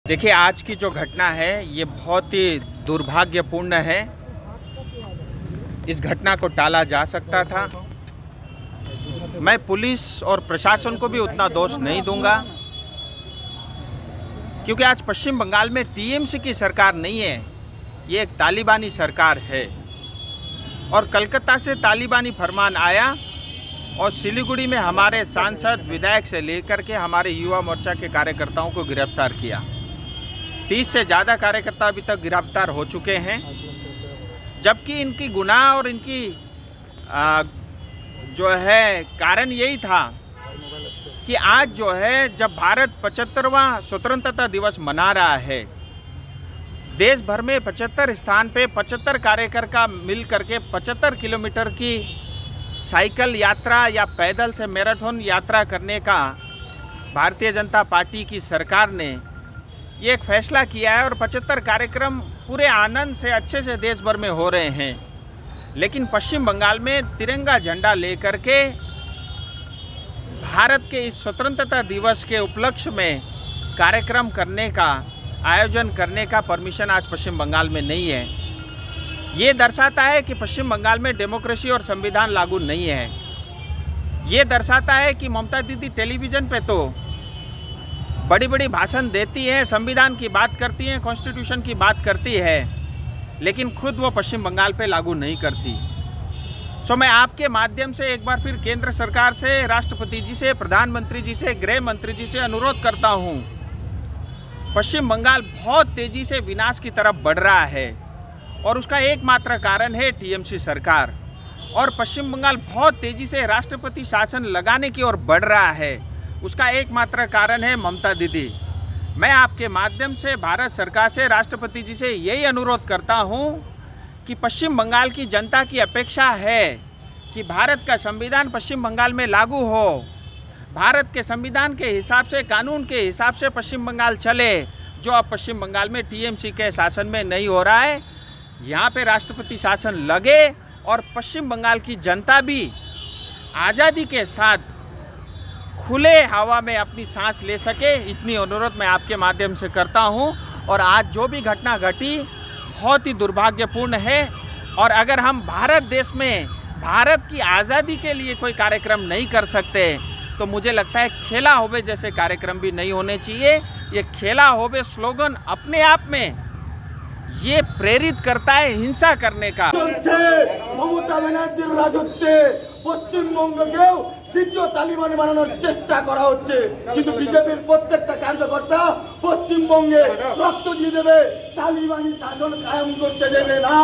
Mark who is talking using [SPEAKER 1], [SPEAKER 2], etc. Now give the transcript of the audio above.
[SPEAKER 1] देखिए, आज की जो घटना है ये बहुत ही दुर्भाग्यपूर्ण है। इस घटना को टाला जा सकता था। मैं पुलिस और प्रशासन को भी उतना दोष नहीं दूंगा, क्योंकि आज पश्चिम बंगाल में टीएमसी की सरकार नहीं है, ये एक तालिबानी सरकार है। और कलकत्ता से तालिबानी फरमान आया और सिलीगुड़ी में हमारे सांसद विधायक से लेकर के हमारे युवा मोर्चा के कार्यकर्ताओं को गिरफ्तार किया। 30 से ज़्यादा कार्यकर्ता अभी तक गिरफ्तार हो चुके हैं, जबकि इनकी गुनाह और इनकी जो है कारण यही था कि आज जो है जब भारत 75वां स्वतंत्रता दिवस मना रहा है, देश भर में 75 स्थान पे 75 कार्यकर्ता मिल करके 75 किलोमीटर की साइकिल यात्रा या पैदल से मैराथन यात्रा करने का भारतीय जनता पार्टी की सरकार ने ये एक फैसला किया है। और 75 कार्यक्रम पूरे आनंद से अच्छे से देश भर में हो रहे हैं, लेकिन पश्चिम बंगाल में तिरंगा झंडा लेकर के भारत के इस स्वतंत्रता दिवस के उपलक्ष्य में कार्यक्रम करने का आयोजन करने का परमिशन आज पश्चिम बंगाल में नहीं है। ये दर्शाता है कि पश्चिम बंगाल में डेमोक्रेसी और संविधान लागू नहीं है। ये दर्शाता है कि ममता दीदी टेलीविज़न पे तो बड़ी बड़ी भाषण देती हैं, संविधान की बात करती हैं, कॉन्स्टिट्यूशन की बात करती है, लेकिन खुद वो पश्चिम बंगाल पे लागू नहीं करती। सो मैं आपके माध्यम से एक बार फिर केंद्र सरकार से, राष्ट्रपति जी से, प्रधानमंत्री जी से, गृह मंत्री जी से अनुरोध करता हूँ, पश्चिम बंगाल बहुत तेज़ी से विनाश की तरफ बढ़ रहा है और उसका एकमात्र कारण है टीएमसी सरकार। और पश्चिम बंगाल बहुत तेज़ी से राष्ट्रपति शासन लगाने की ओर बढ़ रहा है, उसका एकमात्र कारण है ममता दीदी। मैं आपके माध्यम से भारत सरकार से, राष्ट्रपति जी से यही अनुरोध करता हूं कि पश्चिम बंगाल की जनता की अपेक्षा है कि भारत का संविधान पश्चिम बंगाल में लागू हो, भारत के संविधान के हिसाब से, कानून के हिसाब से पश्चिम बंगाल चले, जो अब पश्चिम बंगाल में टीएमसी के शासन में नहीं हो रहा है। यहाँ पे राष्ट्रपति शासन लगे और पश्चिम बंगाल की जनता भी आज़ादी के साथ खुले हवा में अपनी सांस ले सके, इतनी अनुरोध मैं आपके माध्यम से करता हूं। और आज जो भी घटना घटी बहुत ही दुर्भाग्यपूर्ण है। और अगर हम भारत देश में भारत की आज़ादी के लिए कोई कार्यक्रम नहीं कर सकते, तो मुझे लगता है खेला होबे जैसे कार्यक्रम भी नहीं होने चाहिए। ये खेला होबे स्लोगन अपने आप में ये प्रेरित करता है हिंसा करने का।
[SPEAKER 2] ममता बनर्जीर राजत्वे পশ্চিমবঙ্গকেও দ্বিতীয় তালিবানি বানানোর চেষ্টা করা হচ্ছে, কিন্তু বিজেপির প্রত্যেকটা কার্যকর্তা পশ্চিমবঙ্গে রক্ত দিয়ে দেবে, তালিবানি শাসন কায়েম করতে দেবে না।